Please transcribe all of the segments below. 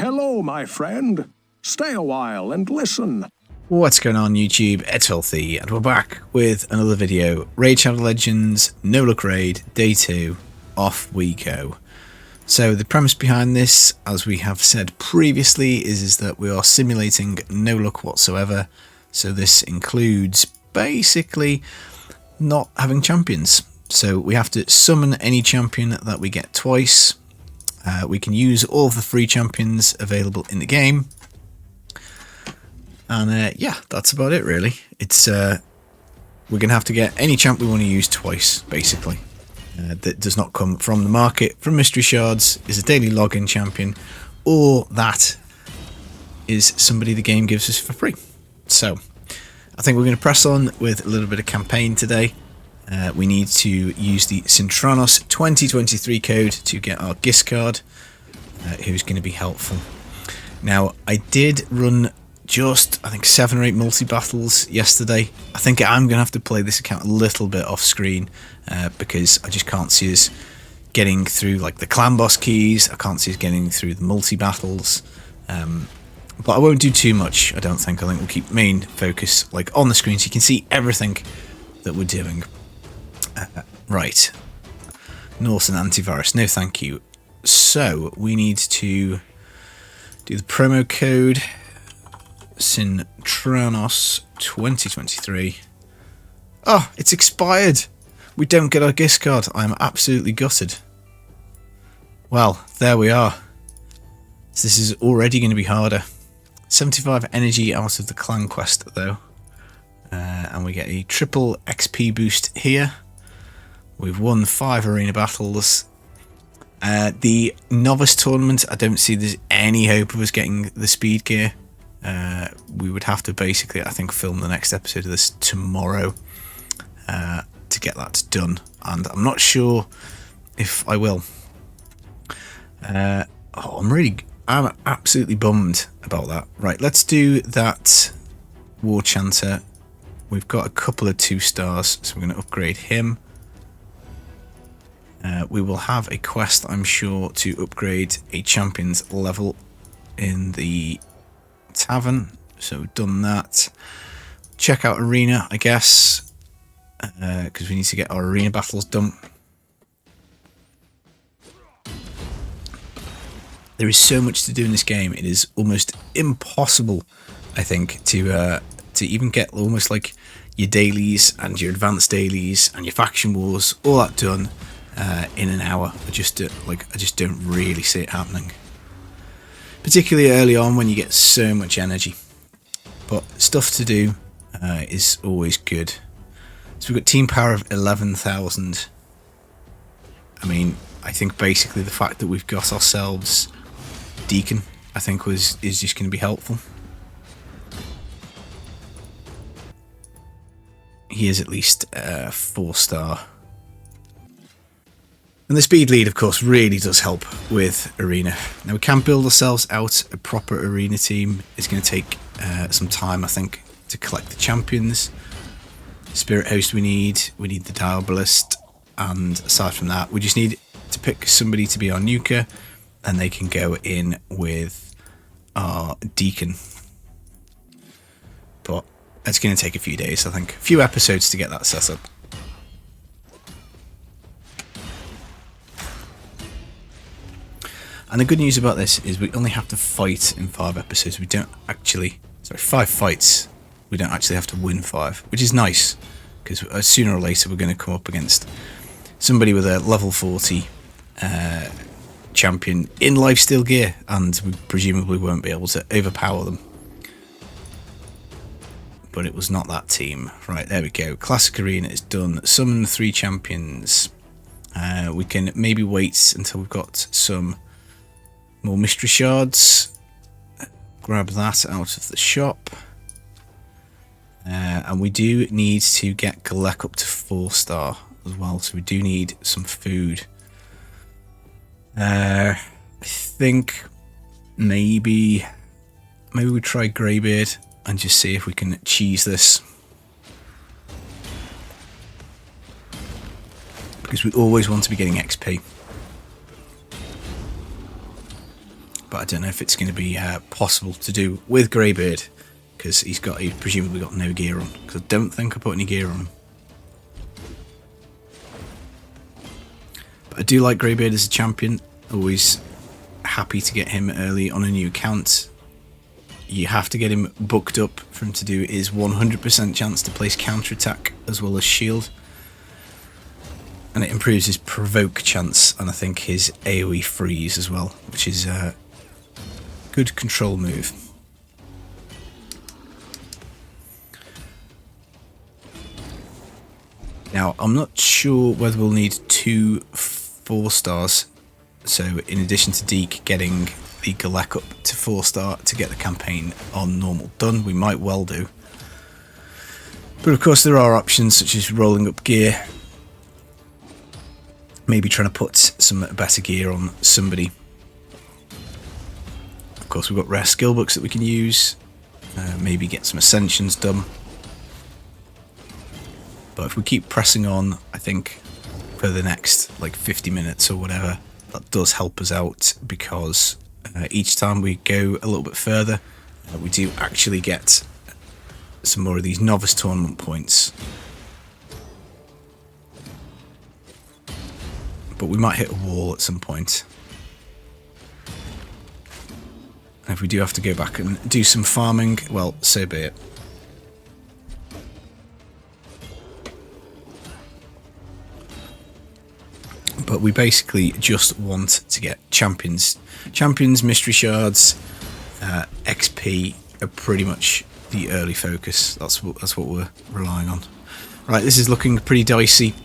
Hello, my friend. Stay a while and listen. What's going on YouTube? It's Filthy and we're back with another video. Raid Shadow Legends, No Luck Raid, Day 2, off we go. So the premise behind this, as we have said previously, is that we are simulating no luck whatsoever. So this includes basically not having champions. So we have to summon any champion that we get twice. We can use all of the free champions available in the game. And yeah, that's about it really. It's we're going to have to get any champ we want to use twice, basically. That does not come from the market, from mystery shards, is a daily login champion, or that is somebody the game gives us for free. So, I think we're going to press on with a little bit of campaign today. We need to use the Syntranos 2023 code to get our GIS card, who's going to be helpful. Now, I did run just, I think, 7 or 8 multi-battles yesterday. I think I'm going to have to play this account a little bit off screen because I just can't see us getting through like the clan boss keys. I can't see us getting through the multi-battles. But I won't do too much, I don't think. I think we'll keep main focus like on the screen so you can see everything that we're doing. Right. Norse and antivirus, no thank you. So we need to do the promo code. Syntranos 2023. Oh, it's expired. We don't get our GIS card. I'm absolutely gutted. Well, there we are. So this is already going to be harder. 75 energy out of the clan quest though. And we get a triple XP boost here. We've won 5 arena battles. The novice tournament, I don't see there's any hope of us getting the speed gear. We would have to basically, I think, film the next episode of this tomorrow to get that done, and I'm not sure if I will. I'm absolutely bummed about that. Right, let's do that War Chanter. We've got a couple of 2 stars, so we're going to upgrade him. We will have a quest, I'm sure, to upgrade a champion's level in the tavern, so we've done that. Check out arena, I guess, because we need to get our arena battles done. There is so much to do in this game. It is almost impossible, I think, to even get almost like your dailies and your advanced dailies and your faction wars, all that done in an hour. I just don't really see it happening. Particularly early on when you get so much energy. But stuff to do is always good. So we've got team power of 11,000. I mean, I think basically the fact that we've got ourselves Deacon, I think is just going to be helpful. He is at least 4-star. And the speed lead, of course, really does help with arena. Now, we can build ourselves out a proper arena team. It's going to take some time, I think, to collect the champions. Spirit Host we need the Diabolist, and aside from that, we just need to pick somebody to be our nuker, and they can go in with our Deacon. But it's going to take a few days, I think. A few episodes to get that set up. And the good news about this is we only have to fight in 5 episodes. We don't actually... Sorry, 5 fights. We don't actually have to win 5, which is nice. Because sooner or later we're going to come up against somebody with a level 40 champion in lifesteal gear. And we presumably won't be able to overpower them. But it was not that team. Right, there we go. Classic Arena is done. Summon the 3 champions. We can maybe wait until we've got some more mystery shards. Grab that out of the shop. And we do need to get Galek up to 4-star as well, so we do need some food. I think maybe we try Greybeard and just see if we can cheese this. Because we always want to be getting XP. but I don't know if it's going to be possible to do with Greybeard, because he's presumably got no gear on, because I don't think I put any gear on him. But I do like Greybeard as a champion, always happy to get him early on a new account. You have to get him booked up for him to do his 100% chance to place counterattack as well as shield. And it improves his provoke chance, and I think his AoE freeze as well, which is a good control move. Now, I'm not sure whether we'll need 2 4-stars, so in addition to Deke getting the Galek up to 4-star to get the campaign on normal done, we might well do. But of course there are options such as rolling up gear, maybe trying to put some better gear on somebody. Of course we've got rare skill books that we can use, maybe get some ascensions done. But if we keep pressing on, I think for the next like 50 minutes or whatever, that does help us out, because each time we go a little bit further, we do actually get some more of these novice tournament points. But we might hit a wall at some point. And if we do have to go back and do some farming, well, so be it. But we basically just want to get champions. Champions, mystery shards, XP are pretty much the early focus. That's what we're relying on. Right, this is looking pretty dicey.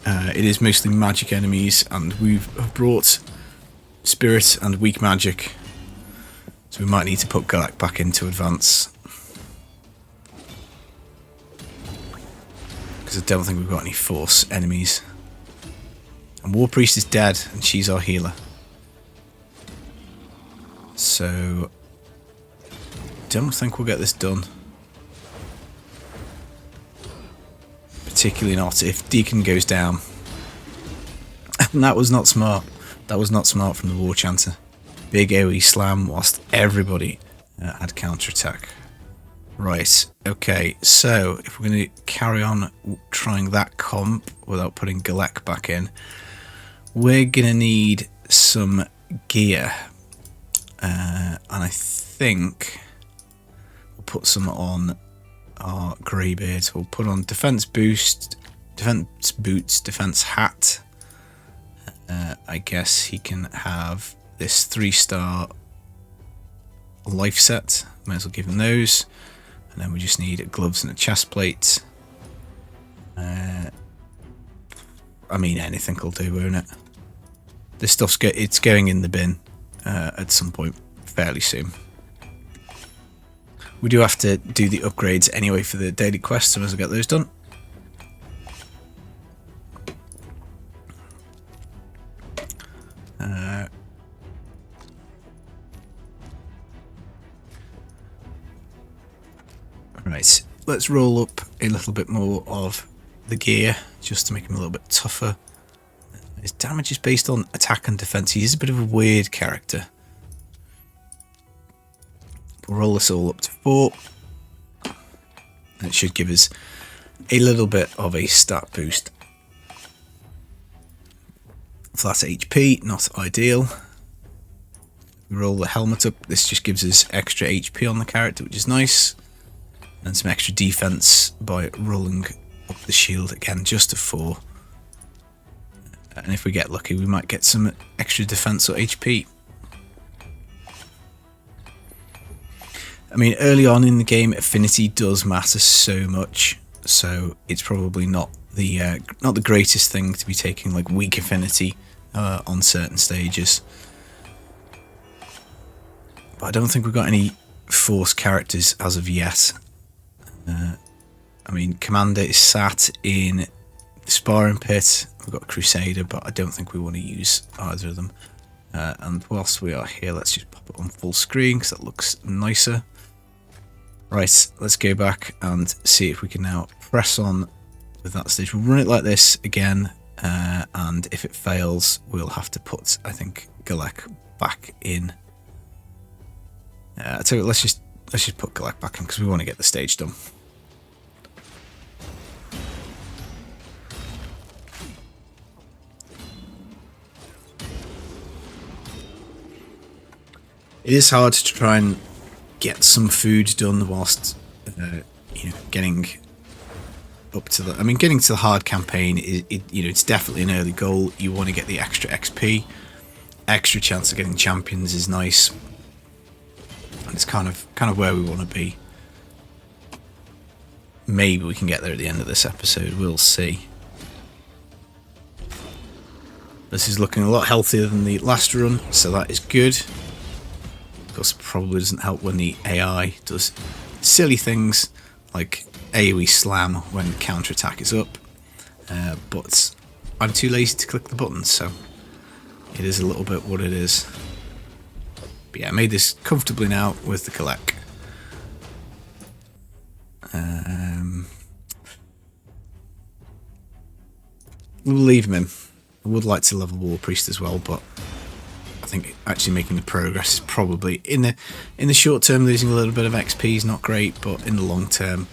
It is mostly magic enemies, and we've brought spirit and weak magic, so we might need to put Galek back into advance, because I don't think we've got any force enemies. And War Priest is dead, and she's our healer, so don't think we'll get this done. Particularly not if Deacon goes down. And that was not smart. That was not smart from the War Chanter. Big AoE slam whilst everybody had counterattack. Right, okay, so if we're going to carry on trying that comp without putting Galek back in, we're going to need some gear. And I think we'll put some on our Greybeard. We'll put on defense boost, defense boots, defense hat. I guess he can have this 3-star life set. Might as well give him those. And then we just need gloves and a chest plate. I mean, anything will do, won't it? This stuff's it's going in the bin at some point fairly soon. We do have to do the upgrades anyway for the daily quests, so as I get those done. Right, let's roll up a little bit more of the gear just to make him a little bit tougher. His damage is based on attack and defense. He is a bit of a weird character. We'll roll this all up to 4. And it should give us a little bit of a stat boost. Flat HP, not ideal. We roll the helmet up. This just gives us extra HP on the character, which is nice. And some extra defense by rolling up the shield again, just to 4. And if we get lucky, we might get some extra defense or HP. I mean, early on in the game, affinity does matter so much, so it's probably not the greatest thing to be taking like weak affinity on certain stages. But I don't think we've got any force characters as of yet. I mean, Commander is sat in the sparring pit. We've got Crusader, but I don't think we want to use either of them. And whilst we are here, let's just pop it on full screen because that looks nicer. Right, let's go back and see if we can now press on with that stage. We'll run it like this again, and if it fails, we'll have to put, I think, Galek back in. So let's just put Galek back in because we want to get the stage done. It is hard to try and get some food done whilst getting up to the. I mean, getting to the hard campaign it's definitely an early goal. You want to get the extra XP, extra chance of getting champions is nice. And it's kind of where we want to be. Maybe we can get there at the end of this episode. We'll see. This is looking a lot healthier than the last run, so that is good. Of course, it probably doesn't help when the AI does silly things like AoE slam when counterattack is up. But I'm too lazy to click the buttons, so it is a little bit what it is. But yeah, I made this comfortably now with the Galek. We'll leave him in. I would like to level War Priest as well, but I think actually making the progress is probably in the short term. Losing a little bit of XP is not great, but in the long term,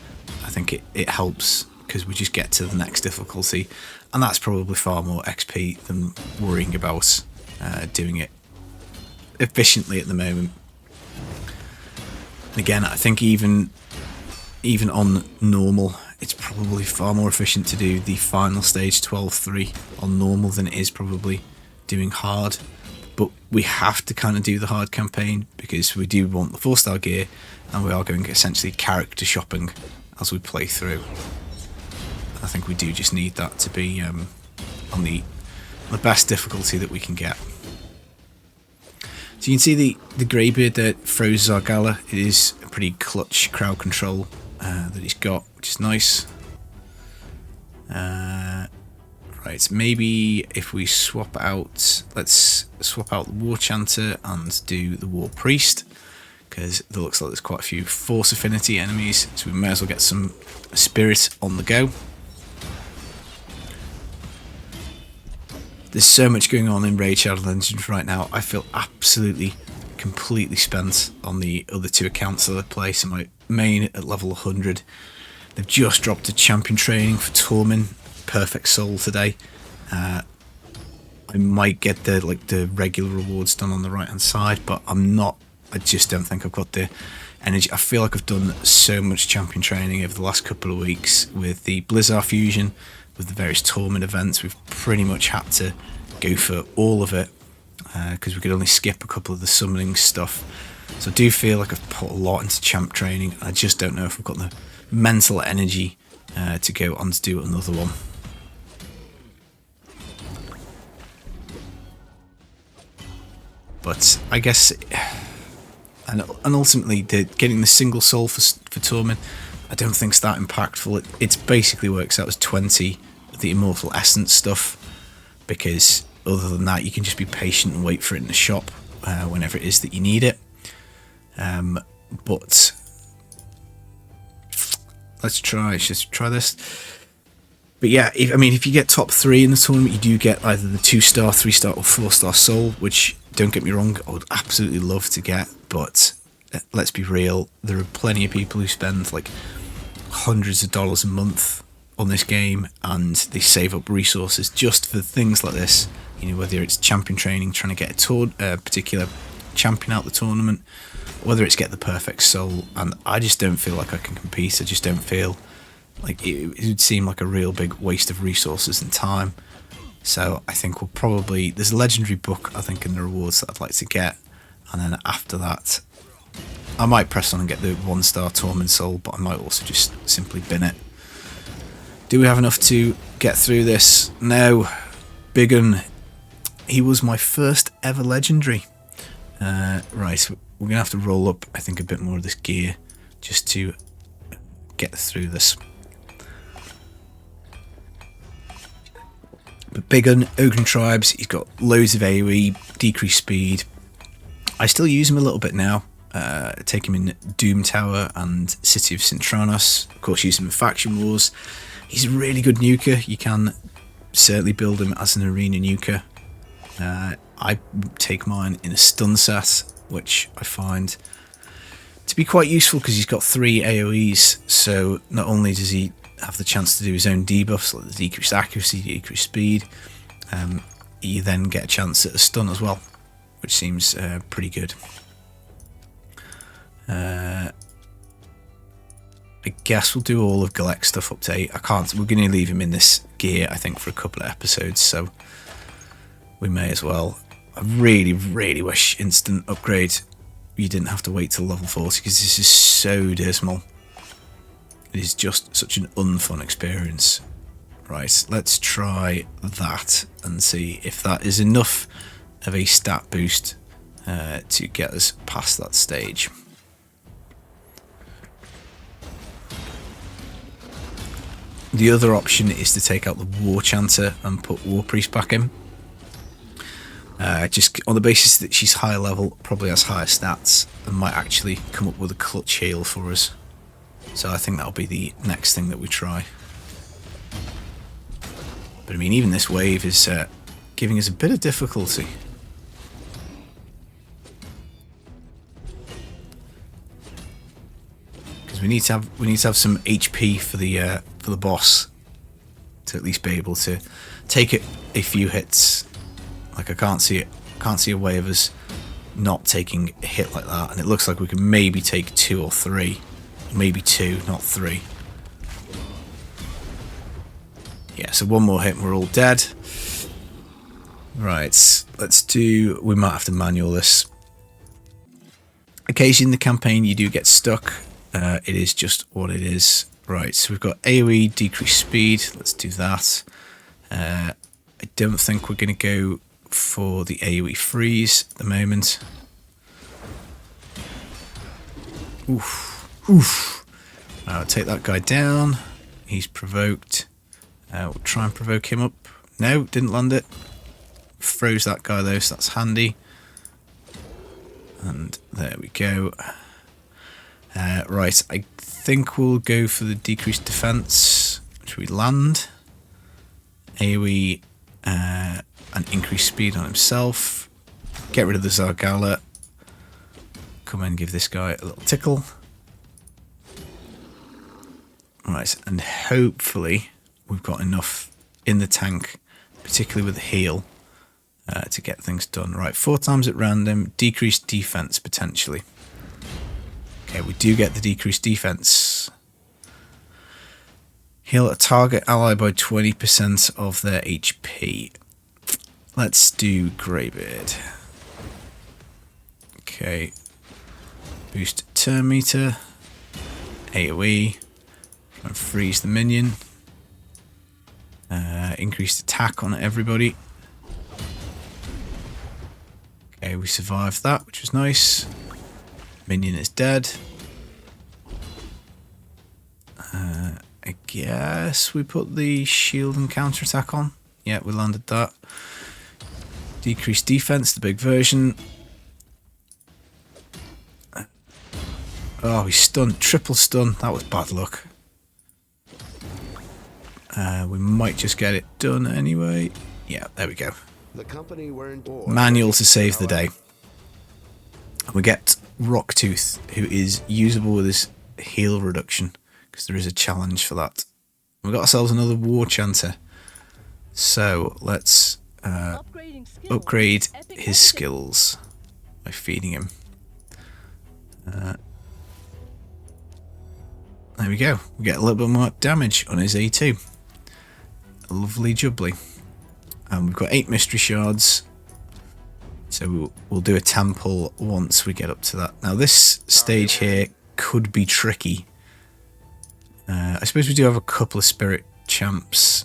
I think it helps because we just get to the next difficulty, and that's probably far more XP than worrying about doing it efficiently at the moment. And again, I think even on normal, it's probably far more efficient to do the final stage 12-3 on normal than it is probably doing hard. But we have to kind of do the hard campaign because we do want the 4-star gear, and we are going essentially character shopping as we play through. I think we do just need that to be on the best difficulty that we can get. So you can see the Greybeard that froze our Gala. It is a pretty clutch crowd control that he's got, which is nice. Right, maybe if we swap out, let's swap out the War Chanter and do the War Priest, because it looks like there's quite a few Force Affinity enemies, so we may as well get some Spirit on the go. There's so much going on in Raid Shadow Legends right now. I feel absolutely, completely spent on the other two accounts that I play. So my main at level 100. They've just dropped a champion training for Tormin, Perfect Soul today. I might get the regular rewards done on the right hand side, but I'm not. I just don't think I've got the energy. I feel like I've done so much champion training over the last couple of weeks with the Blizzard fusion, with the various Tormin events. We've pretty much had to go for all of it because we could only skip a couple of the summoning stuff. So I do feel like I've put a lot into champ training. I just don't know if I've got the mental energy to go on to do another one. But I guess, and ultimately, getting the single soul for Tormin, I don't think it's that impactful. It basically works out as 20 of the Immortal Essence stuff, because other than that, you can just be patient and wait for it in the shop whenever it is that you need it. But let's just try this. But yeah, if you get top 3 in the tournament, you do get either the 2-star, 3-star, or 4-star soul, which, don't get me wrong, I would absolutely love to get. But let's be real, there are plenty of people who spend like hundreds of dollars a month on this game, and they save up resources just for things like this. You know, whether it's champion training, trying to get a particular champion out the tournament, whether it's get the perfect soul, and I just don't feel like I can compete. I just don't feel like it would seem like a real big waste of resources and time. So I think we'll probably, there's a legendary book I think in the rewards that I'd like to get, and then after that I might press on and get the 1-star Torment Soul, but I might also just simply bin it. Do we have enough to get through this? No. Biggin, he was my first ever legendary. Right, we're going to have to roll up, I think, a bit more of this gear just to get through this. But Biggin, Ogre Tribes, he's got loads of AoE, decreased speed. I still use him a little bit now. Take him in Doom Tower and City of Sintranos. Of course, use him in Faction Wars. He's a really good nuker. You can certainly build him as an arena nuker. I take mine in a stun set, which I find to be quite useful because he's got 3 AoEs, so not only does he have the chance to do his own debuffs like the decreased accuracy, decreased speed, you then get a chance at a stun as well, which seems pretty good. I guess we'll do all of Galek's stuff up to 8. We're going to leave him in this gear, I think, for a couple of episodes, so we may as well. I really, really wish instant upgrade you didn't have to wait till level 40, because this is so dismal. It is just such an unfun experience. Right, let's try that and see if that is enough of a stat boost to get us past that stage. The other option is to take out the War Chanter and put War Priest back in. Just on the basis that she's higher level, probably has higher stats, and might actually come up with a clutch heal for us. So I think that'll be the next thing that we try. But I mean, even this wave is giving us a bit of difficulty. Because we need to have some HP for the boss to at least be able to take it a few hits. Like I can't see a way of us not taking a hit like that, and it looks like we can maybe take 2 or 3, maybe 2, not 3. Yeah, so one more hit and we're all dead. Right, we might have to manual this. Occasionally in the campaign you do get stuck. It is just what it is. Right, so we've got AoE decreased speed. Let's do that. I don't think we're going to go for the AoE freeze at the moment. Oof. I'll take that guy down. He's provoked. We'll try and provoke him up. No, didn't land it. Froze that guy though, so that's handy. And there we go. Right, I think we'll go for the decreased defense, which we land. AoE and increased speed on himself. Get rid of the Zargala. Come in and give this guy a little tickle. Right, and hopefully we've got enough in the tank, particularly with the heal, to get things done. Right, 4 times at random, decreased defense potentially. Okay, we do get the decreased defense. Heal a target ally by 20% of their HP. Let's do Greybeard. Okay. Boost turn meter. AoE. Try and freeze the minion. Increased attack on everybody. Okay, we survived that, which was nice. Minion is dead. I guess we put the shield and counterattack on. Yeah, we landed that. Decreased defense, the big version. Oh, he's stunned. Triple stun. That was bad luck. We might just get it done anyway. Yeah, there we go. The company weren't Manual to save the day. We get Rocktooth, who is usable with his heal reduction, because there is a challenge for that. We've got ourselves another War Chanter. So let's upgrade his skills by feeding him. There we go. We get a little bit more damage on his A2. Lovely jubbly. And we've got 8 mystery shards. So we'll do a temple once we get up to that. Now this stage here could be tricky. I suppose we do have a couple of spirit champs,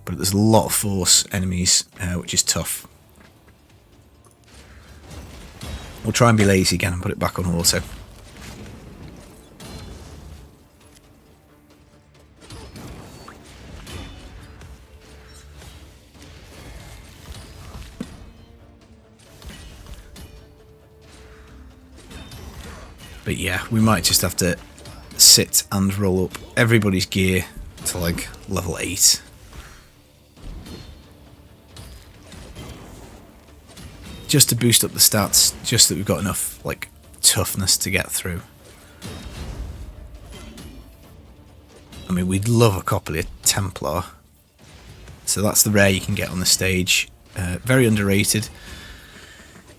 but there's a lot of force enemies, which is tough. We'll try and be lazy again and put it back on auto. But yeah, we might just have to sit and roll up everybody's gear to like level 8. Just to boost up the stats, just that we've got enough like toughness to get through. I mean, we'd love a copy of Templar. So that's the rare you can get on the stage. Very underrated.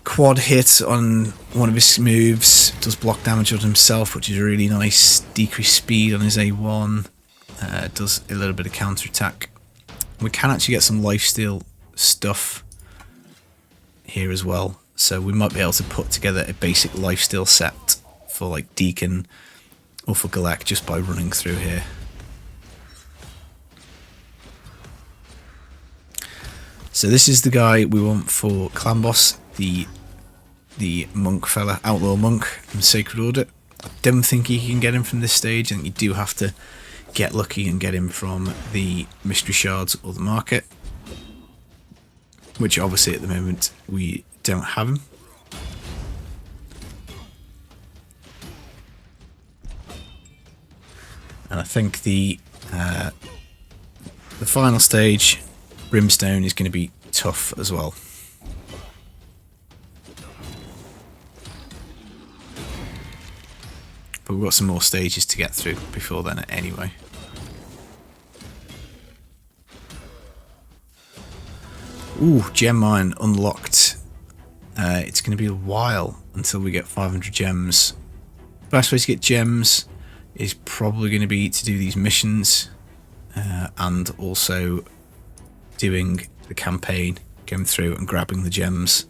Quad hit on one of his moves. Does block damage on himself, which is really nice. Decreased speed on his A1. Does a little bit of counter attack. We can actually get some lifesteal stuff here as well. So we might be able to put together a basic lifesteal set for like Deacon or for Galek just by running through here. So this is the guy we want for Clan Boss, the monk fella, outlaw monk from Sacred Order. I don't think you can get him from this stage. I think you do have to get lucky and get him from the Mystery Shards or the market, which obviously at the moment we don't have him. And I think the final stage, Brimstone, is going to be tough as well. But we've got some more stages to get through before then anyway. Ooh, gem mine unlocked. It's going to be a while until we get 500 gems. Best way to get gems is probably going to be to do these missions and also doing the campaign, going through and grabbing the gems.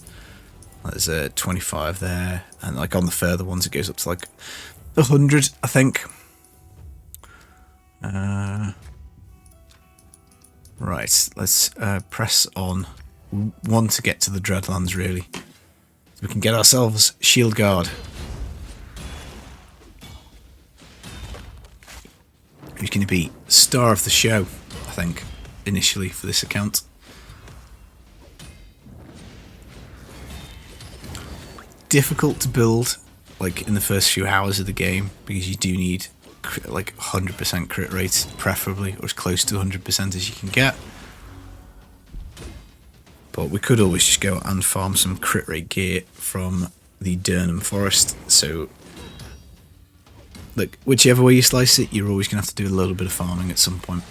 There's a 25 there, and like on the further ones it goes up to like 100, I think. Right, let's press on. We want to get to the Dreadlands really, so we can get ourselves Shield Guard. Who's going to be star of the show, I think, initially for this account. Difficult to build like in the first few hours of the game because you do need like 100% crit rate, preferably, or as close to 100% as you can get. But we could always just go and farm some crit rate gear from the Durnham Forest. So, like, whichever way you slice it, you're always going to have to do a little bit of farming at some point.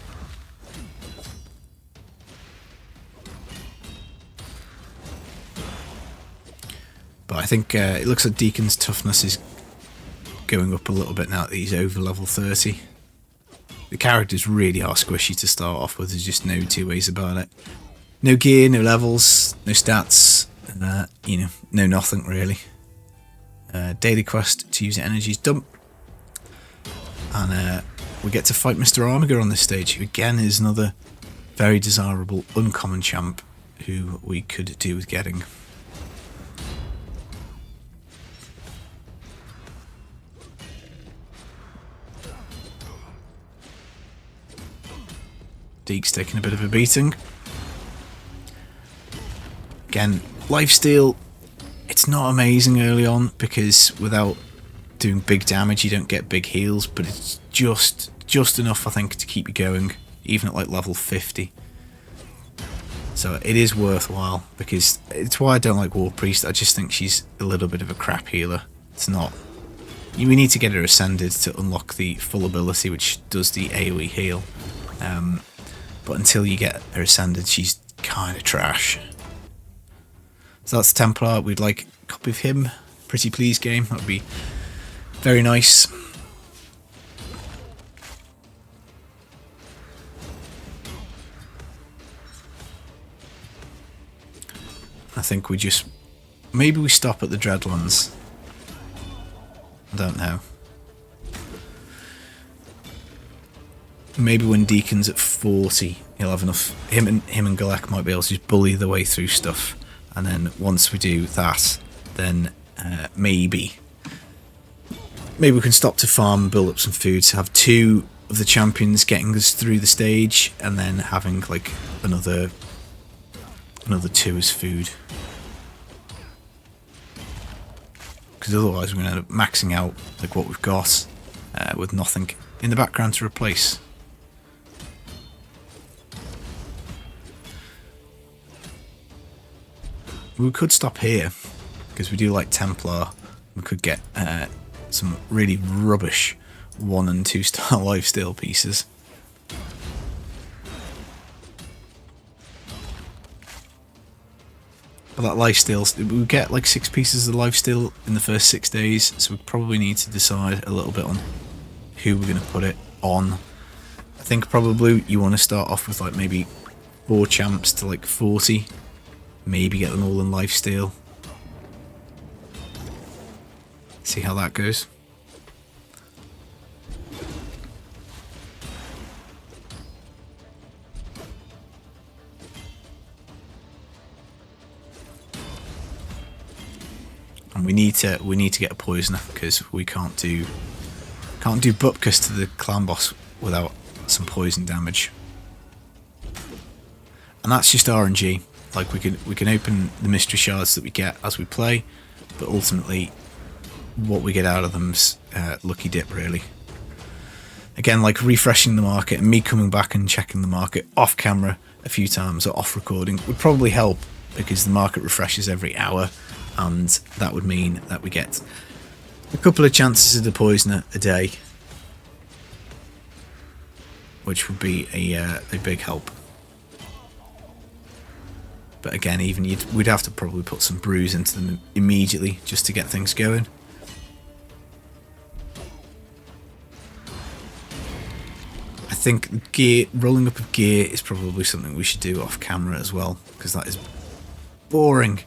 But I think it looks like Deacon's toughness is going up a little bit now that he's over level 30. The characters really are squishy to start off with, there's just no two ways about it. No gear, no levels, no stats, you know, no nothing really. Daily quest to use Energy's Dump. And we get to fight Mr. Armiger on this stage, who again is another very desirable uncommon champ who we could do with getting. Deke's taking a bit of a beating. Again, lifesteal, it's not amazing early on because without doing big damage you don't get big heals, but it's just enough, I think, to keep you going, even at like level 50. So it is worthwhile because it's why I don't like War Priest. I just think she's a little bit of a crap healer. It's not. We need to get her ascended to unlock the full ability, which does the AoE heal. But until you get her ascended, she's kind of trash. So that's Templar. We'd like a copy of him. Pretty please game. That would be very nice. I think we just... maybe we stop at the Dreadlands. I don't know. Maybe when Deacon's at 40, he'll have enough. Him and Galek might be able to just bully their way through stuff, and then once we do that, then maybe we can stop to farm and build up some food. To have two of the champions getting us through the stage, and then having like another two as food. Because otherwise we're going to end up maxing out like what we've got with nothing in the background to replace. We could stop here because we do like Templar We could get some really rubbish 1 and 2 star lifesteal pieces. But that lifesteal, we get like 6 pieces of lifesteal in the first 6 days, so we probably need to decide a little bit on who we're going to put it on. I think probably you want to start off with like maybe 4 champs to like 40, maybe get them all in lifesteal. See how that goes. And we need to get a poisoner, because we can't do Bupkis to the clan boss without some poison damage. And that's just RNG. Like we can open the mystery shards that we get as we play, but ultimately what we get out of them's lucky dip, really. Again, like refreshing the market and me coming back and checking the market off camera a few times or off recording would probably help, because the market refreshes every hour, and that would mean that we get a couple of chances of the poisoner a day, which would be a big help. But again, even we'd have to probably put some brews into them immediately just to get things going. I think rolling up of gear is probably something we should do off camera as well, because that is boring.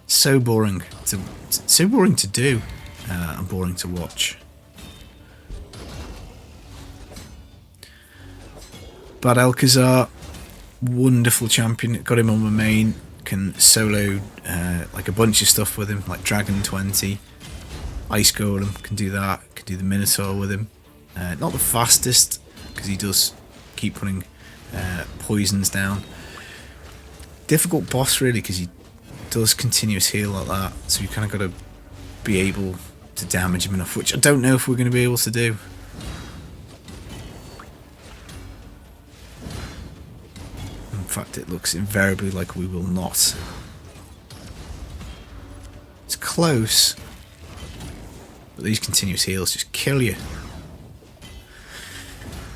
So boring to do, and boring to watch. Bad Alcazar, wonderful champion. Got him on my main. Can solo like a bunch of stuff with him, like Dragon 20, Ice Golem. Can do that. Can do the Minotaur with him. Not the fastest, because he does keep putting poisons down. Difficult boss, really, because he does continuous heal like that, so you kind of got to be able to damage him enough, which I don't know if we're going to be able to do. In fact, it looks invariably like we will not. It's close, but these continuous heals just kill you.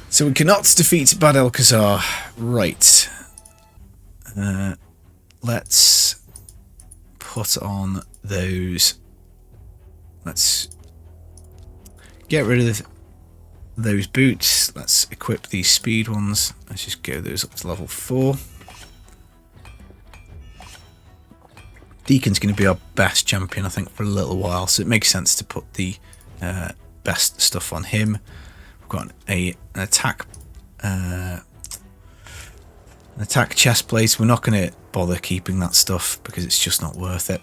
So we cannot defeat Bad Alcazar. Right. Let's put on those. Let's get rid of those boots. Let's equip these speed ones. Let's just go those up to level 4. Deacon's going to be our best champion, I think, for a little while, so it makes sense to put the best stuff on him. We've got an attack chest plate. We're not going to bother keeping that stuff because it's just not worth it.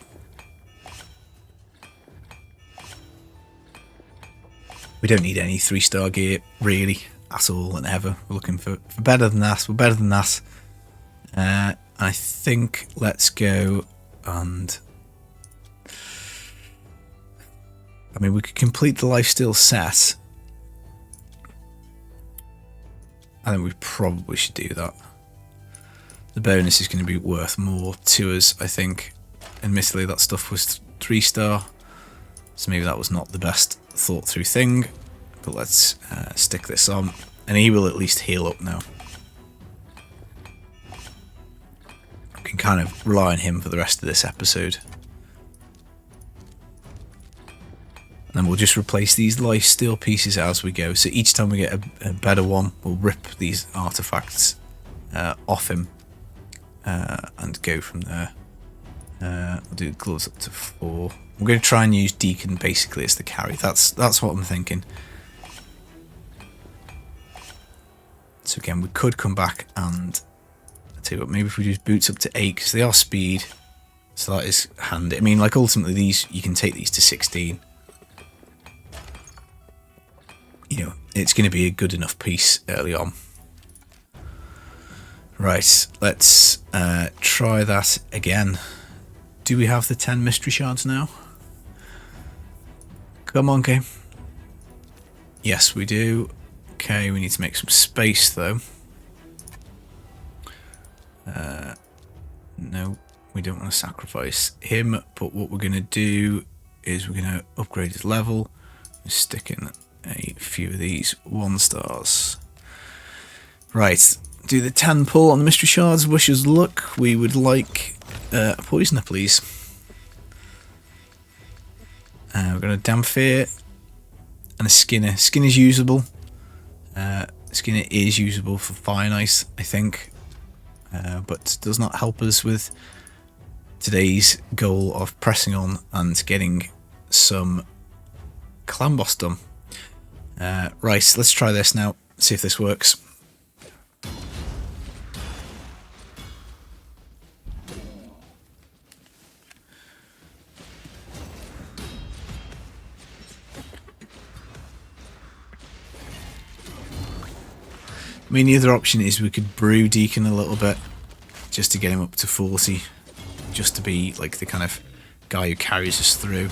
We don't need any 3-star gear really at all and ever. We're looking for better than that. We're better than that. I think let's go and... I mean, we could complete the lifesteal set. I think we probably should do that. The bonus is going to be worth more to us, I think. Admittedly, that stuff was 3-star, so maybe that was not the best thought through thing, but let's stick this on, and he will at least heal up now. We can kind of rely on him for the rest of this episode. And then we'll just replace these lifesteal pieces as we go, so each time we get a better one, we'll rip these artifacts off him. And go from there. We'll do gloves up to 4. We're going to try and use Deacon basically as the carry. That's what I'm thinking. So again, we could come back and I'll tell you what, maybe if we do boots up to 8, because they are speed, so that is handy. I mean, like ultimately these, you can take these to 16. You know, it's going to be a good enough piece early on. Right, let's try that again. Do we have the 10 mystery shards now? Come on, game. Yes, we do. Okay, we need to make some space, though. No, we don't want to sacrifice him, but what we're going to do is we're going to upgrade his level. Stick in a few of these 1 stars. Right, do the 10 pull on the mystery shards. Wish us luck. We would like a poisoner, please. We're going to Damphir and a Skinner. Skinner's usable. Skinner is usable for Fire and Ice, I think, but does not help us with today's goal of pressing on and getting some clan boss done. Right, let's try this now, see if this works. I mean, the other option is we could brew Deacon a little bit, just to get him up to 40, just to be like the kind of guy who carries us through.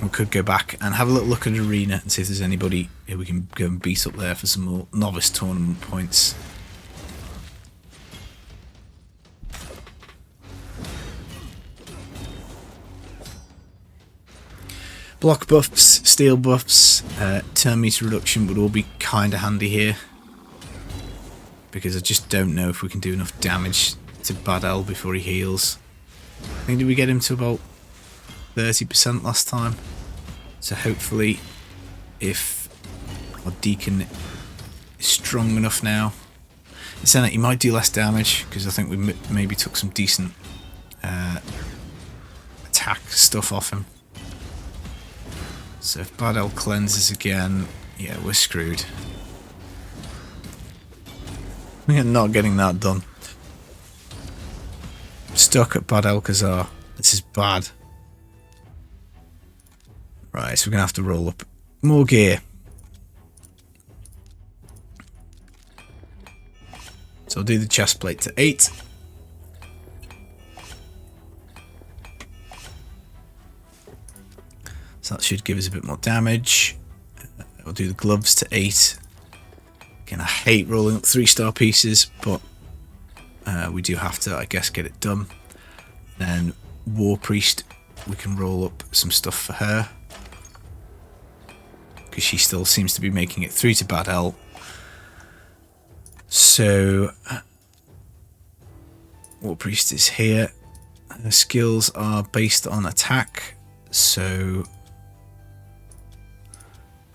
We could go back and have a little look at Arena and see if there's anybody who we can go and beat up there for some more novice tournament points. Block buffs, steel buffs, turn meter reduction would all be kind of handy here, because I just don't know if we can do enough damage to Bad L before he heals. I think, did we get him to about 30% last time? So hopefully, if our Deacon is strong enough now, it's saying that he might do less damage, because I think we maybe took some decent attack stuff off him. So if Bad L cleanses again, yeah, we're screwed. We're not getting that done. Stuck at Bad Alcazar. This is bad. Right, so we're going to have to roll up more gear. So I'll do the chest plate to 8. So that should give us a bit more damage. We'll do the gloves to 8. Again, I hate rolling up 3-star pieces, but we do have to, I guess, get it done. Then War Priest, we can roll up some stuff for her, because she still seems to be making it through to Bad L. So War Priest is here. Her skills are based on attack, so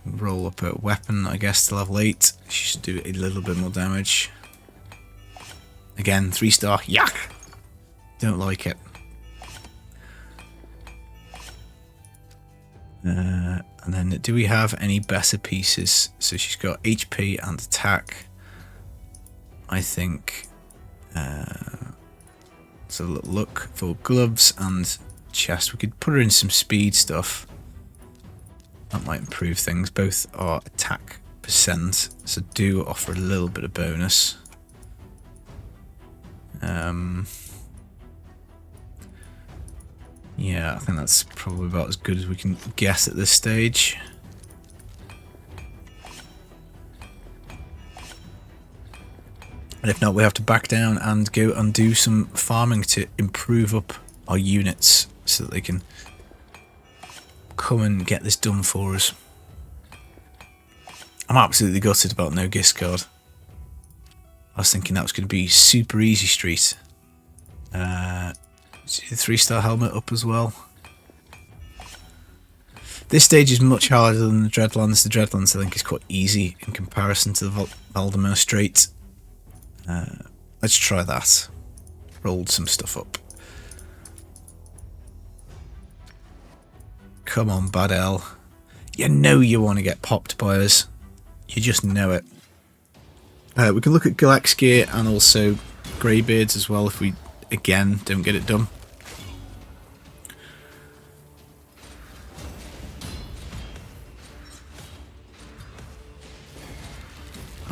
roll up a weapon, I guess, to level 8. She should do a little bit more damage. Again, 3-star. Yuck! Don't like it. And then, do we have any better pieces? So she's got HP and attack. I think. Let's have a little look for gloves and chest. We could put her in some speed stuff. That might improve things. Both are attack percent, so do offer a little bit of bonus. Yeah, I think that's probably about as good as we can guess at this stage. And if not, we have to back down and go and do some farming to improve up our units so that they can come and get this done for us. I'm absolutely gutted about no Giscard. I was thinking that was going to be super easy street. The 3-star helmet up as well. This stage is much harder than the Dreadlands. The Dreadlands, I think, is quite easy in comparison to the Valdemar Strait. Let's try that. Rolled some stuff up. Come on, Bad L. You know you want to get popped by us. You just know it. We can look at Galek's gear and also Greybeard's as well if we, again, don't get it done.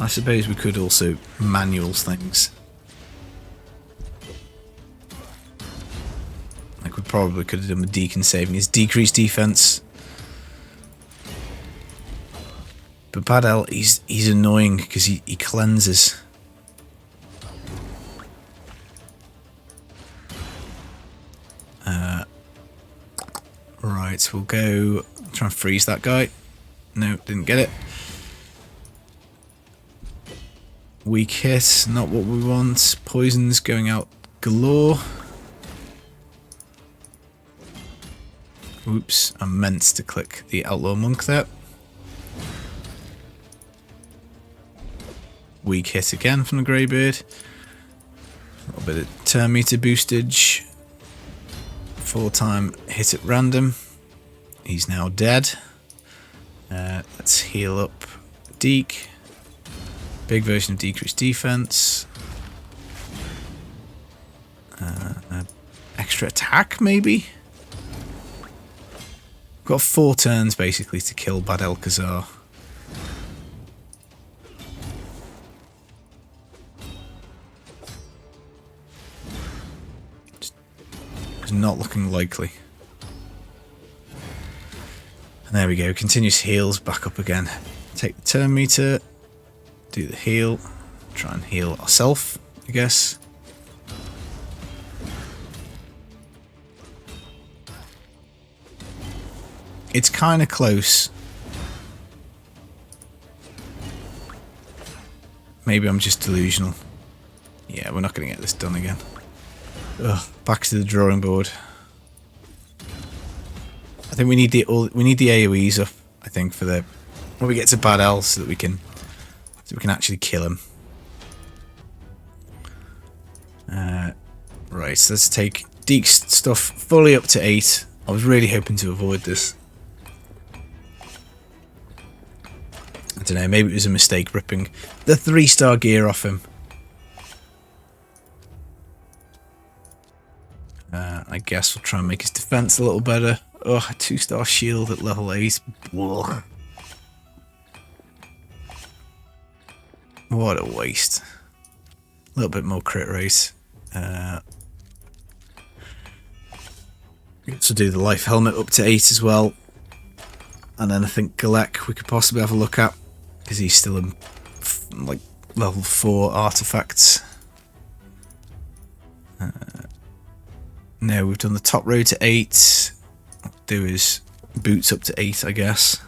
I suppose we could also manuals things. Like we probably could have done with Deacon saving his decreased defense. But Bad L, he's annoying because he cleanses. Right, we'll go try and freeze that guy. No, didn't get it. Weak hit, not what we want. Poisons going out galore. Oops, I meant to click the Outlaw Monk there. Weak hit again from the Greybeard. A little bit of turn meter boostage. 4-time hit at random. He's now dead. Let's heal up Deke. Big version of decreased defense. Extra attack, maybe? Got 4 turns, basically, to kill Bad Alcazar. It's not looking likely. And there we go, continuous heals back up again. Take the turn meter, do the heal, try and heal ourselves, I guess. It's kind of close. Maybe I'm just delusional. Yeah, we're not going to get this done again. Ugh, back to the drawing board. I think we need the AoEs up. I think for the when we get to Bad L, so that we can actually kill him. Right, so let's take Deke's stuff fully up to 8. I was really hoping to avoid this. I don't know, maybe it was a mistake ripping the 3-star gear off him. I guess we'll try and make his defense a little better. Oh, a 2-star shield at level 8. Ugh. What a waste. A little bit more crit rate. So do the life helmet up to 8 as well. And then I think Galek we could possibly have a look at, because he's still in like level 4 artifacts. No, we've done the top row to 8. What I'll do is boots up to 8, I guess.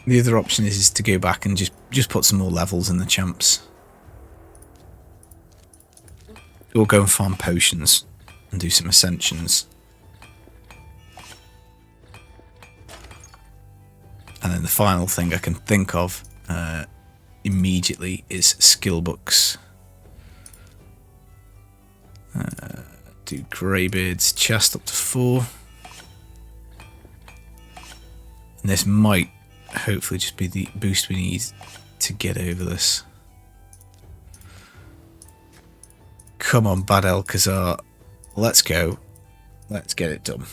The other option is to go back and just put some more levels in the champs. Or go and farm potions and do some ascensions. And then the final thing I can think of immediately is skill books. Do Greybeard's chest up to 4. And this might hopefully just be the boost we need to get over this. Come on, Bad Alcazar. Let's go. Let's get it done.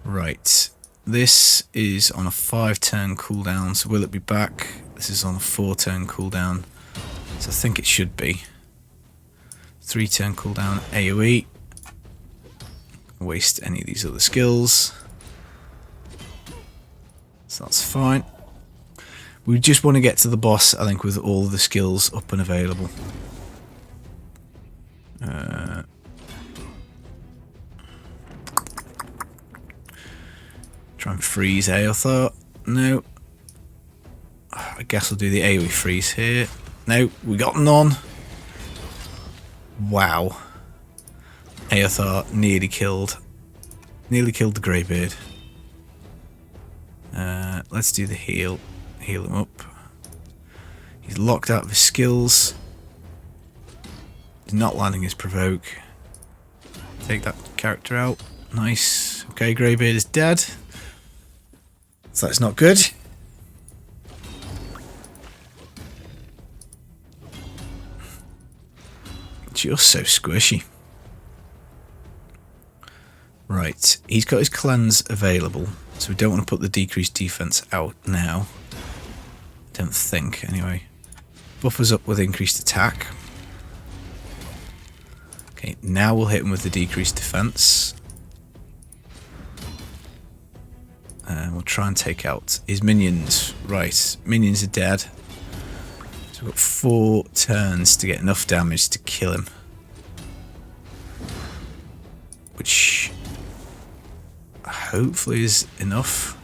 Right. This is on a 5-turn cooldown, so will it be back? This is on a 4-turn cooldown, so I think it should be. 3-turn cooldown AoE. Waste any of these other skills. So that's fine. We just want to get to the boss, I think, with all the skills up and available. Try and freeze Aothar. No. I guess I'll do the AoE freeze here. No, we got none. Wow. Aothar nearly killed the Greybeard. Let's do the heal. Heal him up. He's locked out of his skills. He's not landing his provoke. Take that character out. Nice. Okay, Greybeard is dead. So that's not good. Just so squishy. Right, he's got his cleanse available, so we don't want to put the decreased defense out now. Don't think, anyway. Buffers up with increased attack. Okay, now we'll hit him with the decreased defense. we'll try and take out his minions. Right, minions are dead. So we've got 4 turns to get enough damage to kill him. Which hopefully is enough.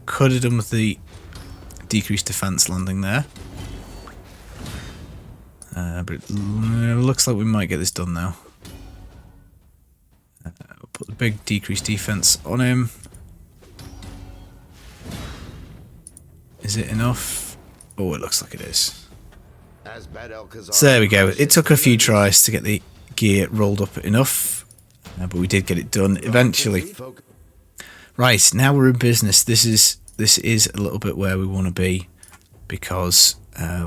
Could have done with the decreased defense landing there. But it looks like we might get this done now. We'll put the big decreased defense on him. Is it enough? Oh, it looks like it is. So there we go. It took a few tries to get the gear rolled up enough, but we did get it done eventually. Right, now we're in business. This is a little bit where we want to be, because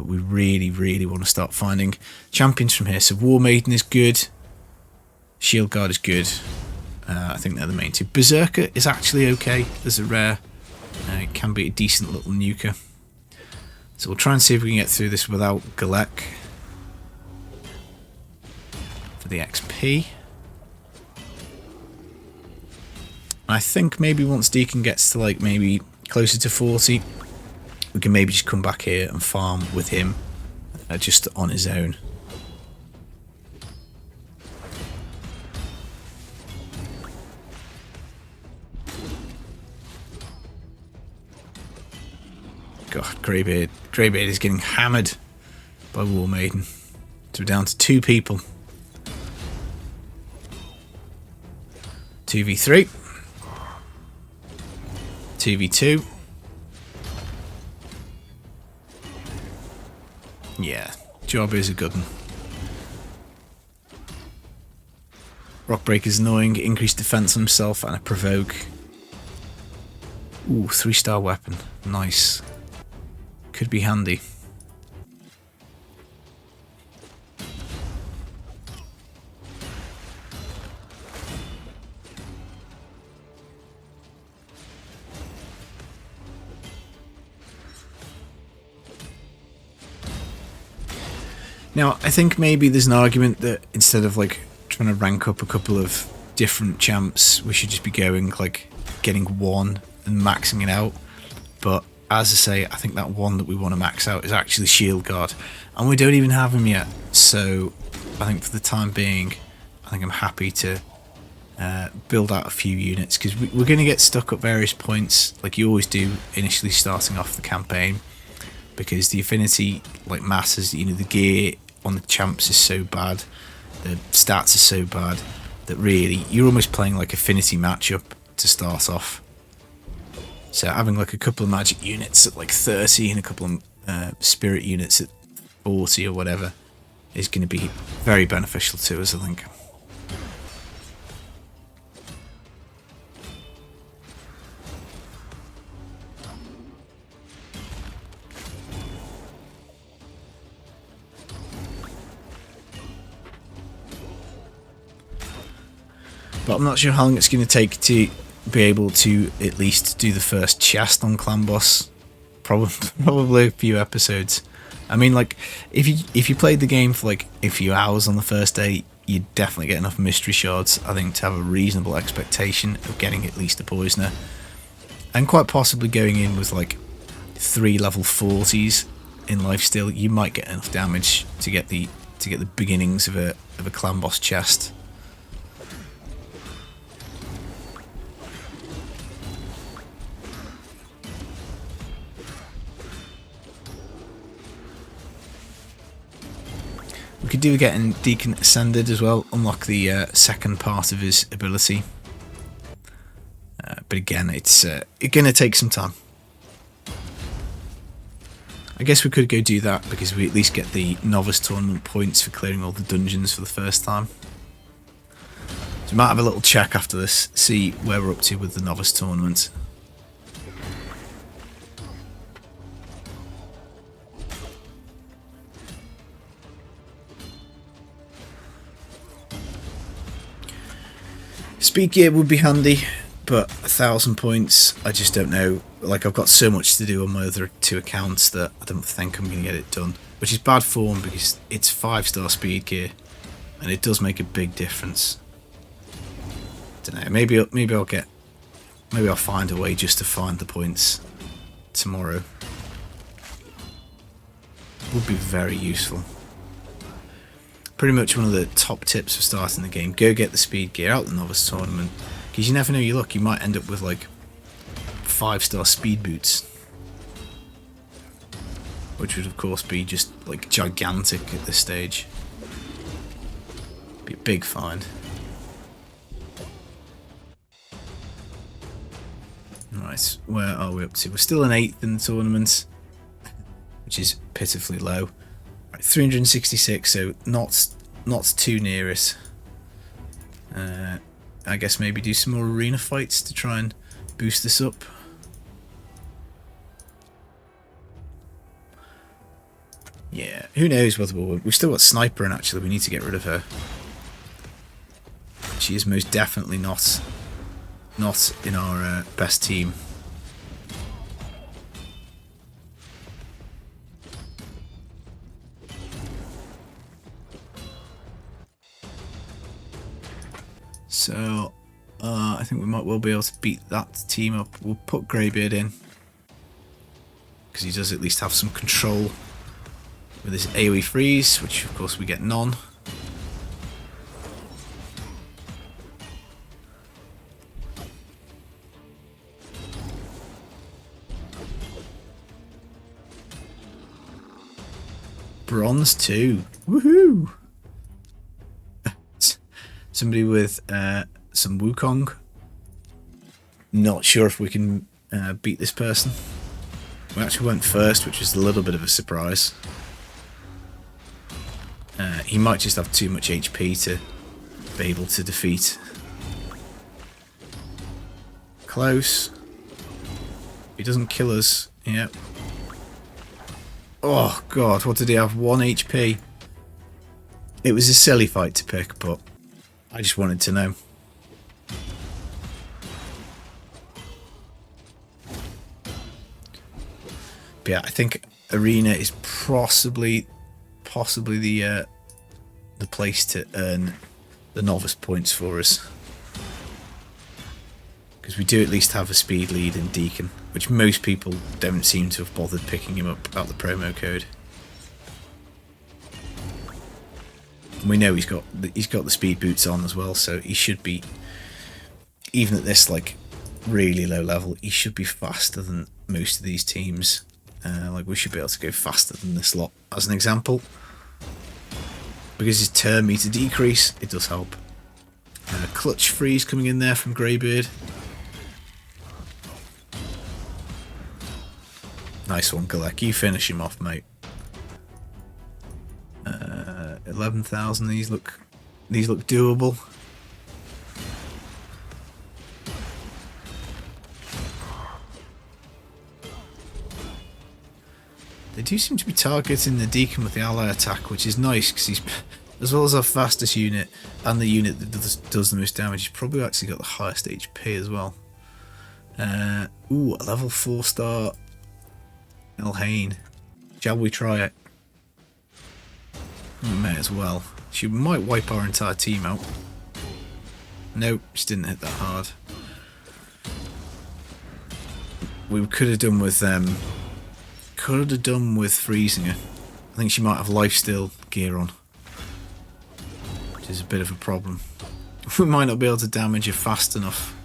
we really want to start finding champions from here. So War Maiden is good. Shield Guard is good. I think they're the main two. Berserker is actually okay as a rare. It can be a decent little nuker. So we'll try and see if we can get through this without Galek for the XP. I think maybe once Deacon gets to like maybe closer to 40, we can maybe just come back here and farm with him just on his own. God, Greybeard. Greybeard is getting hammered by War Maiden. So we're down to 2 people. 2v3. 2v2. Yeah, job is a good one. Rockbreaker's annoying, increased defense on himself and a provoke. Ooh, 3-star weapon. Nice. Could be handy. Now, I think maybe there's an argument that instead of like trying to rank up a couple of different champs, we should just be going like getting one and maxing it out. But as I say, I think that one that we want to max out is actually Shield Guard, and we don't even have him yet. So I think for the time being, I think I'm happy to build out a few units, because we're going to get stuck at various points, like you always do initially starting off the campaign, because the affinity like matters. You know, the gear on the champs is so bad, the stats are so bad, that really you're almost playing like affinity matchup to start off. So having like a couple of magic units at like 30 and a couple of spirit units at 40 or whatever is going to be very beneficial to us, I think. But I'm not sure how long it's going to take to be able to at least do the first chest on Clan Boss. Probably a few episodes. I mean, like, if you played the game for like a few hours on the first day, you'd definitely get enough mystery shards, I think, to have a reasonable expectation of getting at least a poisoner, and quite possibly going in with like 3 level 40s in lifesteal. You might get enough damage to get the beginnings of a Clan Boss chest. We could do getting Deacon Ascended as well, unlock the second part of his ability. But again, it's going to take some time. I guess we could go do that, because we at least get the novice tournament points for clearing all the dungeons for the first time. So we might have a little check after this, see where we're up to with the novice tournament. Speed gear would be handy, but 1,000 points, I just don't know. Like, I've got so much to do on my other 2 accounts that I don't think I'm going to get it done. Which is bad form, because it's 5-star speed gear, and it does make a big difference. Don't know, maybe I'll get Maybe I'll find a way just to find the points tomorrow. Would be very useful. Pretty much one of the top tips for starting the game. Go get the speed gear out the novice tournament. Because you never know your luck. You might end up with like 5-star speed boots. Which would of course be just like gigantic at this stage. Be a big find. Right, where are we up to? We're still in 8th in the tournament, which is pitifully low. Right, 366, so not too near it. I guess maybe do some more arena fights to try and boost this up. Yeah, who knows whether we've still got Sniper, and actually we need to get rid of her. She is most definitely not in our best team. So I think we might well be able to beat that team up. We'll put Greybeard in because he does at least have some control with his AoE freeze, which of course we get none. Bronze 2. Woohoo! Somebody with some Wukong. Not sure if we can beat this person. We actually went first, which was a little bit of a surprise. He might just have too much HP to be able to defeat. Close. He doesn't kill us. Yep. Oh god, what did he have? 1 HP. It was a silly fight to pick, but I just wanted to know. But yeah, I think Arena is possibly the place to earn the novice points for us. Because we do at least have a speed lead in Deacon, which most people don't seem to have bothered picking him up about the promo code. And we know he's got the speed boots on as well, so he should be, even at this like really low level, he should be faster than most of these teams. Like we should be able to go faster than this lot, as an example. Because his turn meter decrease, it does help. Clutch freeze coming in there from Greybeard. Nice one, Galek. You finish him off, mate. 11,000. These look doable. They do seem to be targeting the Deacon with the ally attack, which is nice because he's, as well as our fastest unit and the unit that does the most damage, he's probably actually got the highest HP as well. Ooh, a level 4-star Elhain. Shall we try it? We may as well. She might wipe our entire team out. Nope, she didn't hit that hard. We could have done with freezing her. I think she might have lifesteal gear on, which is a bit of a problem. We might not be able to damage her fast enough.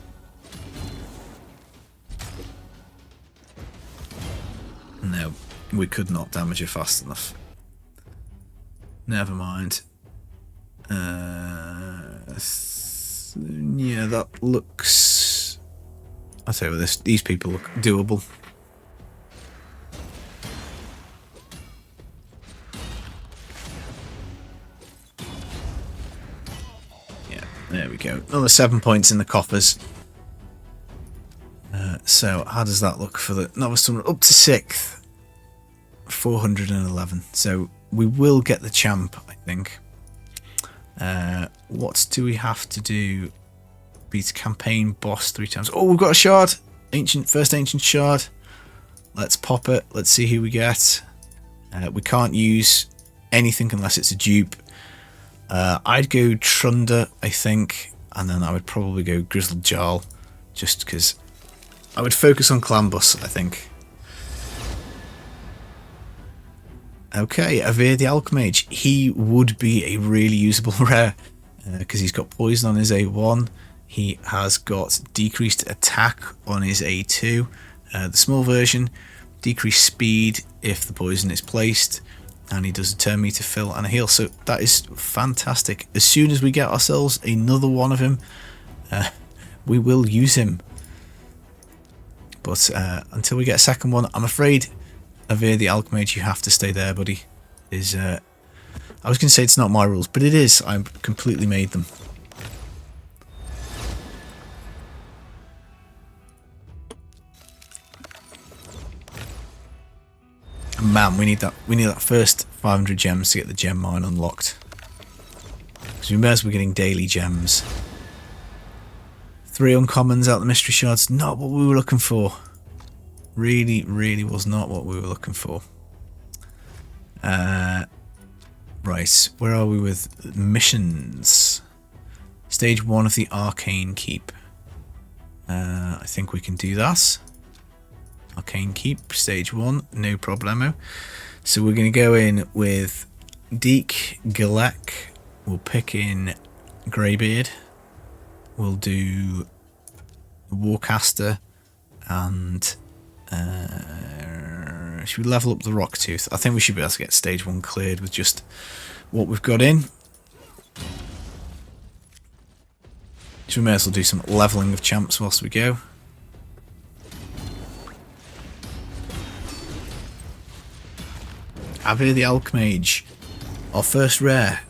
No, we could not damage her fast enough. Never mind. Yeah, that looks... I'll tell you what, these people look doable. Yeah, there we go. Another 7 points in the coffers. So, how does that look for the novice tournament? Up to 6th. 411. So, we will get the champ, I think. What do we have to do? Beat campaign boss 3 times. Oh, we've got a shard. First ancient shard. Let's pop it. Let's see who we get. We can't use anything unless it's a dupe. I'd go Trunder, I think. And then I would probably go Grizzled Jarl. Just because I would focus on Clambus, I think. Okay, Avir the Alchemage. He would be a really usable rare because he's got poison on his A1. He has got decreased attack on his A2. The small version, decreased speed if the poison is placed, and he does a turn meter fill and a heal. So that is fantastic. As soon as we get ourselves another one of him, we will use him. But until we get a second one, I'm afraid Avir the Alchemage, you have to stay there, buddy. I was going to say it's not my rules, but it is. I completely made them. Man, we need that first 500 gems to get the gem mine unlocked. Because we may as well be getting daily gems. 3 uncommons out the mystery shards. Not what we were looking for. Really, really was not what we were looking for. Right, where are we with missions? Stage 1 of the Arcane Keep. I think we can do that. Arcane Keep, stage 1, no problemo. So we're going to go in with Deke, Galek. We'll pick in Greybeard. We'll do Warcaster and should we level up the Rocktooth? I think we should be able to get stage 1 cleared with just what we've got in. So we may as well do some leveling of champs whilst we go. Avir the Alchemage, our first rare.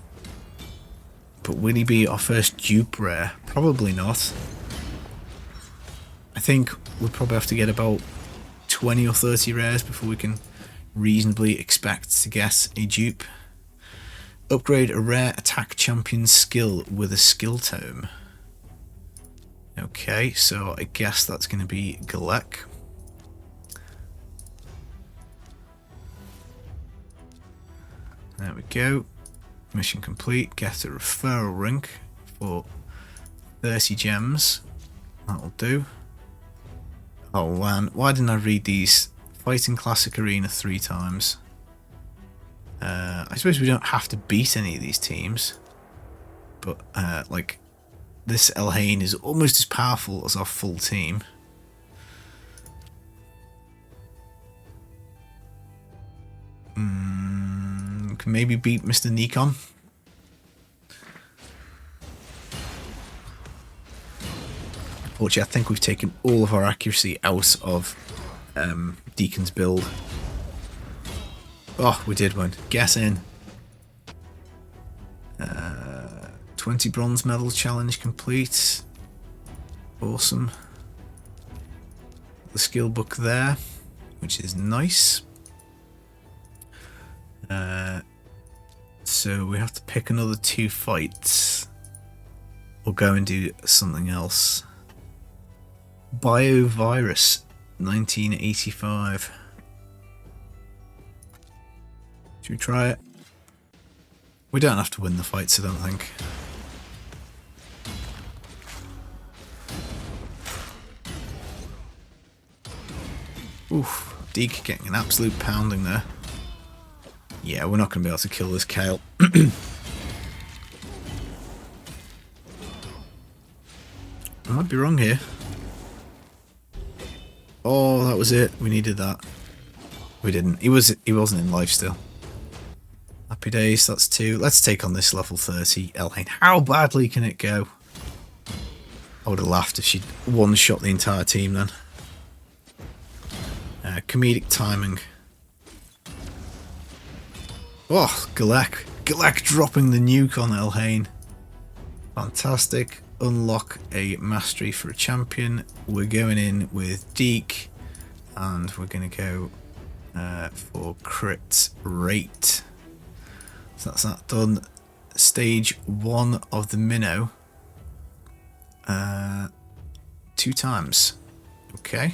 But will he be our first dupe rare? Probably not. I think we'll probably have to get about 20 or 30 rares before we can reasonably expect to get a dupe. Upgrade a rare attack champion skill with a skill tome. Okay, so I guess that's going to be Galek. There we go. Mission complete. Get a referral ring for 30 gems. That'll do. Oh man, why didn't I read these? Fighting Classic Arena 3 times. I suppose we don't have to beat any of these teams. But, like, this Elhain is almost as powerful as our full team. Can maybe beat Mr. Nikon. Unfortunately, I think we've taken all of our accuracy out of Deacon's build. Oh, we did win. Get in. 20 bronze medal challenge complete. Awesome. The skill book there, which is nice. So we have to pick another 2 fights. Or go and do something else. Biovirus 1985. Should we try it? We don't have to win the fights, I don't think. Oof, Deke getting an absolute pounding there. Yeah, we're not going to be able to kill this Kale. I might be wrong here. Oh, that was it. We needed that. We didn't. He wasn't in life still. Happy days, that's 2. Let's take on this level 30 Elhain. How badly can it go? I would have laughed if she'd one-shot the entire team then. Comedic timing. Oh, Galek. Galek dropping the nuke on Elhain. Fantastic. Unlock a mastery for a champion. We're going in with Deke. And we're going to go for crit rate. So that's that done. Stage 1 of the minnow. 2 times. Okay.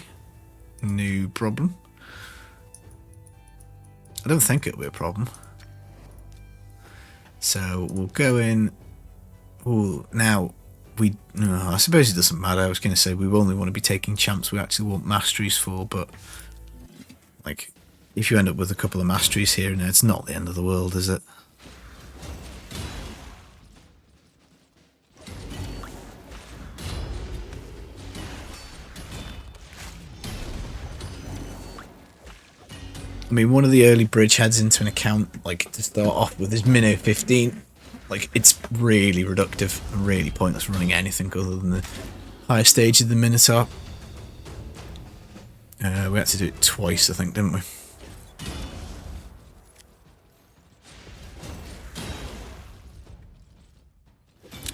No problem. I don't think it'll be a problem. So we'll go in. Ooh, now I suppose it doesn't matter. I was going to say we only want to be taking champs we actually want masteries for, but like if you end up with a couple of masteries here and there, it's not the end of the world, is it? I mean, one of the early bridgeheads into an account, like to start off with, is Minnow 15. Like, it's really reductive and really pointless running anything other than the higher stage of the Minotaur. We had to do it twice, I think, didn't we?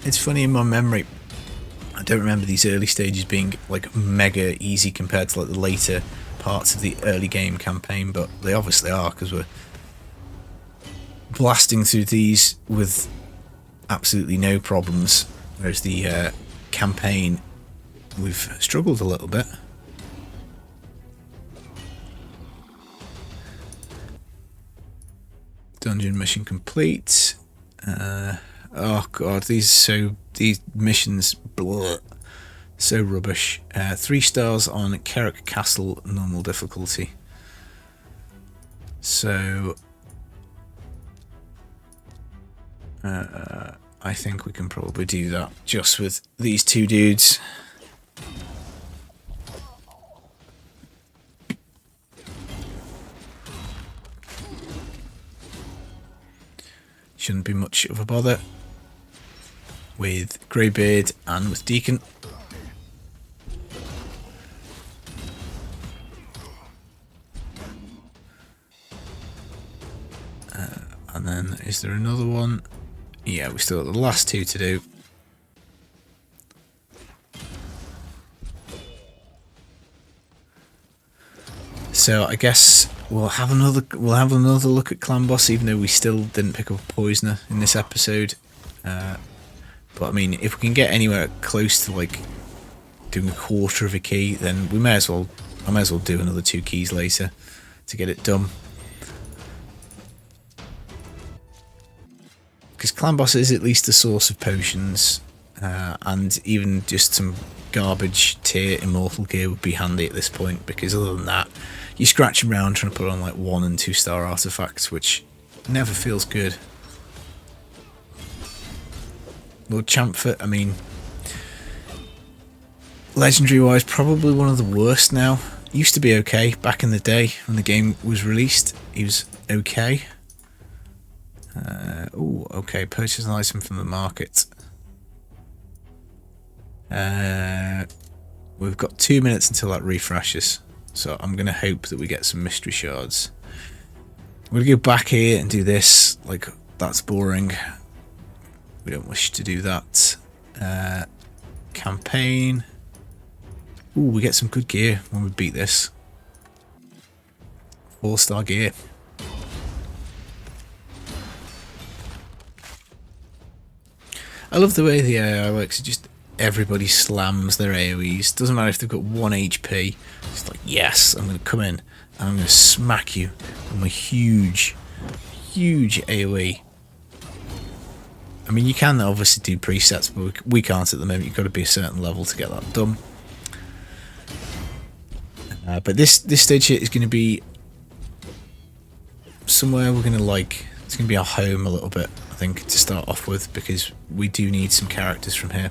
It's funny, in my memory, I don't remember these early stages being like mega easy compared to like the later parts of the early game campaign, but they obviously are, because we're blasting through these with absolutely no problems, whereas the campaign, we've struggled a little bit. Dungeon mission complete. Oh god, these missions, blah, so rubbish. 3 stars on Carrick Castle, normal difficulty. So I think we can probably do that just with these 2 dudes. Shouldn't be much of a bother with Greybeard and with Deacon. And then, is there another one? Yeah, we still got the last 2 to do. So I guess we'll have another look at Clan Boss, even though we still didn't pick up a Poisoner in this episode. But I mean, if we can get anywhere close to like doing a quarter of a key, then I may as well do another 2 keys later to get it done. Because Clan Boss is at least a source of potions, and even just some garbage tier immortal gear would be handy at this point, because other than that, you're scratching around trying to put on like 1 and 2 star artifacts, which never feels good. Lord Champfort, I mean, legendary wise, probably one of the worst now. Used to be okay back in the day when the game was released. He was okay. Oh, okay. Purchase an item from the market. We've got 2 minutes until that refreshes, so I'm going to hope that we get some mystery shards. I'm going to go back here and do this. Like, that's boring. We don't wish to do that. Campaign. Ooh, we get some good gear when we beat this. 4-star gear. I love the way the AI works. It just, everybody slams their AoEs. Doesn't matter if they've got 1 HP. It's like, yes, I'm going to come in and I'm going to smack you with my huge, huge AoE. I mean, you can obviously do presets, but we can't at the moment. You've got to be a certain level to get that done. But this stage here is going to be somewhere we're going to like. It's going to be our home a little bit, I think, to start off with, because we do need some characters from here.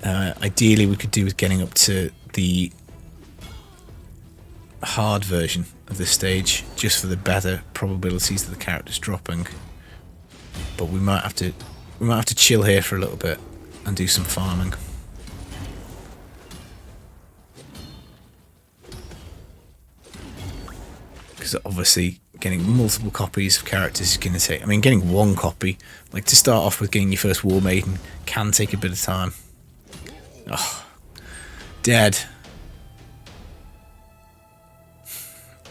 Ideally, we could do with getting up to the hard version of this stage, just for the better probabilities of the characters dropping. But we might have to chill here for a little bit and do some farming. Because obviously getting multiple copies of characters is going to take... I mean, getting 1 copy, like to start off with getting your first War Maiden, can take a bit of time. Oh, dead.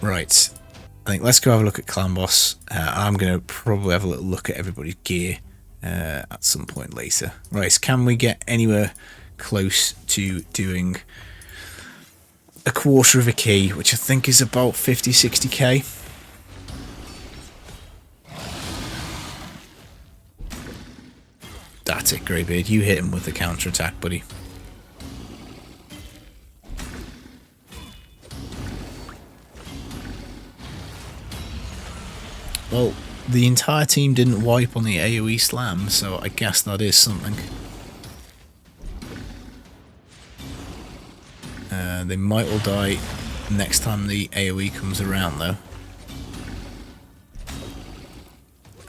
Right. I think let's go have a look at Clan Boss. I'm going to probably have a little look at everybody's gear at some point later. Right, so can we get anywhere close to doing a quarter of a key, which I think is about 50-60k? That's it, Greybeard. You hit him with the counter-attack, buddy. Well, the entire team didn't wipe on the AoE slam, so I guess that is something. They might all die next time the AoE comes around, though.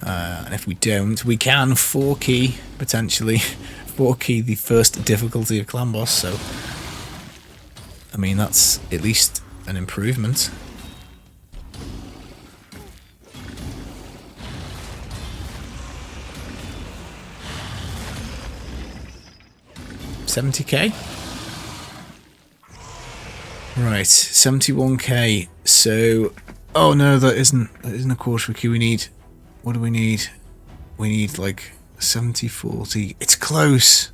And if we don't, we can 4-key, potentially, 4-key the first difficulty of Clan Boss, so... I mean, that's at least an improvement. $70k? Right, 71k. So, oh no, that isn't a quarter of a key. We need, what do we need? We need like 70, 40. It's close.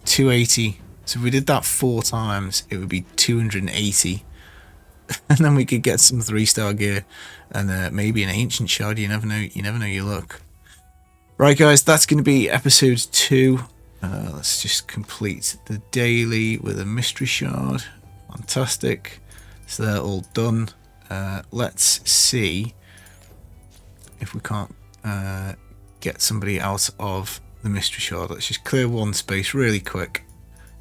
280. So if we did that 4 times, it would be 280. And then we could get some 3-star gear and maybe an ancient shard. You never know. You never know your luck. Right, guys, that's going to be episode 2. Let's just complete the daily with a mystery shard. Fantastic. So they're all done. Let's see if we can't get somebody out of the mystery shard. Let's just clear one space really quick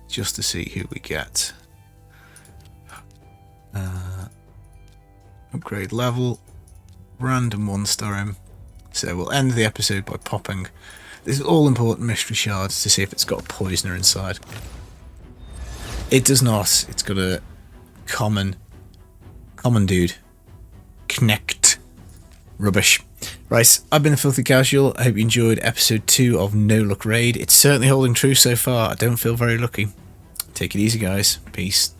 just to see who we get. Upgrade level, random 1-star him. So we'll end the episode by popping this all important mystery shard to see if it's got a poisoner inside. It does not. It's got a common dude. Connect. Rubbish. Right, I've been a Filthy Casual. I hope you enjoyed episode 2 of No Luck Raid. It's certainly holding true so far. I don't feel very lucky. Take it easy, guys. Peace.